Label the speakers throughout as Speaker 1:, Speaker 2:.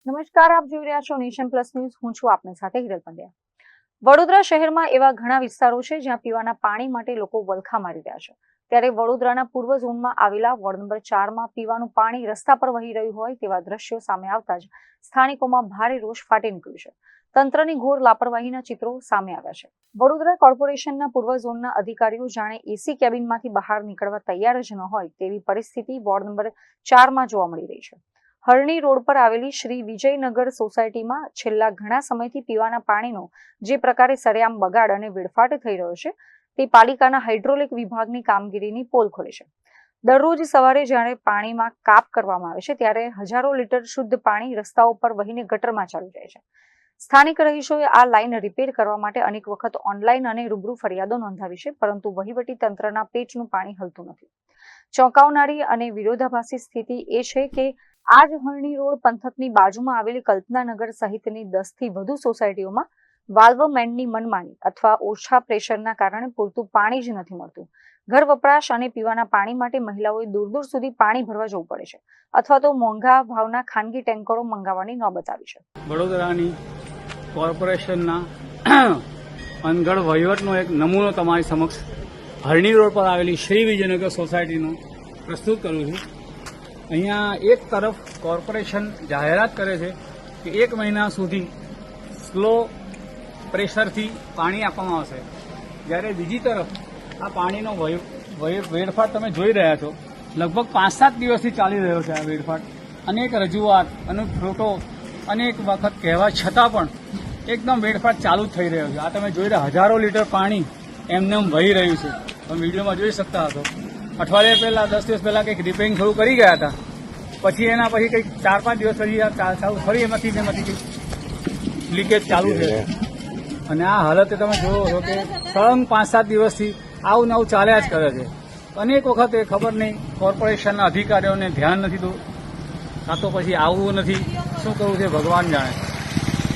Speaker 1: નમસ્કાર, આપ જોઈ રહ્યા છો નેશન પ્લસ ન્યૂઝ. હું છું આપની સાથે હિરલ પંડ્યા. વડોદરા શહેરમાં એવા ઘણા વિસ્તારો છે જ્યાં પીવાના પાણી માટે લોકો વલખા મારી રહ્યા છે. ત્યારે વડોદરાના પૂર્વ ઝોનમાં આવેલા વોર્ડ નંબર 4માં પીવાનું પાણી રસ્તા પર વહી રહ્યું હોય તેવા દ્રશ્યો સામે આવતા જ સ્થાનિકોમાં ભારે રોષ ફાટી નીકળ્યો છે. તંત્રની ઘોર લાપરવાહીના ચિત્રો સામે આવ્યા છે. વડોદરા કોર્પોરેશનના પૂર્વ ઝોનના અધિકારીઓ જાણે એસી કેબિનમાંથી બહાર નીકળવા તૈયાર જ ન હોય તેવી પરિસ્થિતિ વોર્ડ નંબર 4માં જોવા મળી રહી છે. હરણી રોડ પર આવેલી શ્રી વિજયનગર સોસાયટીમાં છેલ્લા ઘણા સમયથી પીવાના પાણીનો જે પ્રકારે સરેઆમ બગાડ અને વેડફાટ થઈ રહ્યો છે તે પાલિકાના હાઇડ્રોલિક વિભાગની કામગીરીની પોલ ખોલે છે. દરરોજ સવારે જ્યારે પાણીમાં કાપ કરવામાં આવે છે ત્યારે હજારો લીટર શુદ્ધ પાણી રસ્તાઓ પર વહીને ગટરમાં ચાલી જાય છે. સ્થાનિક રહીશોએ આ લાઇન રિપેર કરવા માટે અનેક વખત ઓનલાઈન અને રૂબરૂ ફરિયાદો નોંધાવી છે, પરંતુ વહીવટી તંત્રના પેચનું પાણી હલતું નથી. ચોંકાવનારી અને વિરોધાભાસી સ્થિતિ એ છે કે આજ હરણી રોડ પંથકની બાજુમાં આવેલી કલ્પનાનગર સહિતની 10 થી વધુ સોસાયટીઓમાં વાલ્વમેનની મનમાની અથવા ઓછા પ્રેશરના કારણે પૂરતું પાણી જ નથી મળતું. ઘર વપરાશ અને પીવાના પાણી માટે મહિલાઓએ દૂર દૂર સુધી પાણી ભરવા જવું પડે છે અથવા તો મોંઘા ભાવના ખાનગી ટેન્કરો મંગાવવાની નોબત આવી છે.
Speaker 2: વડોદરાની કોર્પોરેશનના અનગઢ વહીવટનો એક નમૂનો તમારી સમક્ષ હરણી રોડ પર આવેલી શ્રી વિજયનગર સોસાયટીનો પ્રસ્તુત કરું છું. અહીંયા એક તરફ કોર્પોરેશન જાહેરાત કરે છે કે 1 મહિના સુધી સ્લો પ્રેશરથી પાણી આપવામાં આવશે, જ્યારે બીજી તરફ આ પાણીનો વેડફાટ તમે જોઈ રહ્યા છો. લગભગ 5-7 દિવસથી ચાલી રહ્યો છે આ વેડફાટ. અનેક રજૂઆત અને ફોટો અનેક વખત કહેવા છતાં પણ એકદમ વેડફાટ ચાલુ જ થઈ રહ્યો છે. આ તમે જોઈ રહ્યા હજારો લીટર પાણી એમને વહી રહ્યું છે. તમે વિડીયોમાં જોઈ શકતા હતો. અઠવાડિયા પહેલા 10 દિવસ પહેલા કંઈક રિપેરિંગ થોડું કરી ગયા હતા, પછી એના પછી કંઈક 4-5 દિવસ પછી ચાલુ ફરી એમાંથી કંઈક લીકેજ ચાલુ છે. અને આ હાલત તમે જોવો છો કે સળંગ 5-7 દિવસથી આવું ને આવું ચાલ્યા જ કરે છે. અનેક વખત એ ખબર નહીં કોર્પોરેશનના અધિકારીઓને ધ્યાન નથી દો, કાં તો પછી આવવું નથી, શું કરવું છે ભગવાન જાણે.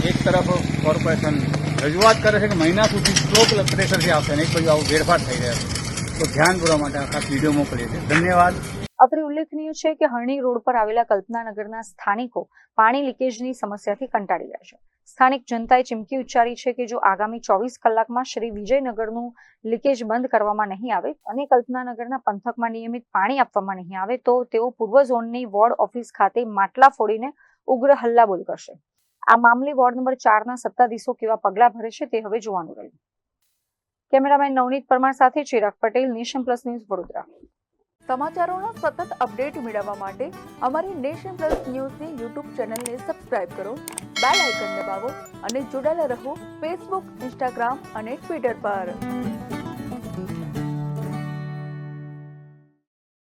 Speaker 2: એક તરફ કોર્પોરેશન રજૂઆત કરે છે કે મહિના સુધી સ્લો પ્રેશરથી આવશે અને એક બાજુ આવું વેડફાટ થઈ રહ્યા છે. તો ધ્યાન પૂરવા માટે આ ખાસ વિડીયો મોકલીએ છીએ. ધન્યવાદ.
Speaker 1: અત્રે ઉલ્લેખનીય છે કે હરણી રોડ પર આવેલા કલ્પનાનગરના સ્થાનિકો પાણી લીકેજની સમસ્યાથી કંટાળી ગયા છે. સ્થાનિક જનતાએ ચીમકી ઉચ્ચારી છે કે જો આગામી 24 કલાકમાં શ્રી વિજયનગરનું લીકેજ બંધ કરવામાં નહીં આવે અને કલ્પનાનગરના પંથકમાં નિયમિત પાણી આપવામાં નહીં આવે તો તેઓ પૂર્વ ઝોનની વોર્ડ ઓફિસ ખાતે માટલા ફોડીને ઉગ્ર હલ્લાબોલ કરશે. આ મામલે વોર્ડ નંબર 4ના સત્તાધીશો કેવા પગલાં ભરે છે તે હવે જોવાનું રહ્યું. કેમેરામેન નવનીત પરમાર સાથે Chirag Patel, Nation Plus News, Vadodara.
Speaker 3: સમાચારોના સતત અપડેટ મેળવવા માટે અમારી નેશન પ્લસ ન્યૂઝની યુટ્યુબ ચેનલને સબસ્ક્રાઇબ કરો, બેલ આઇકન દબાવો અને જોડાયેલા રહો ફેસબુક, ઇન્સ્ટાગ્રામ અને ટ્વિટર પર.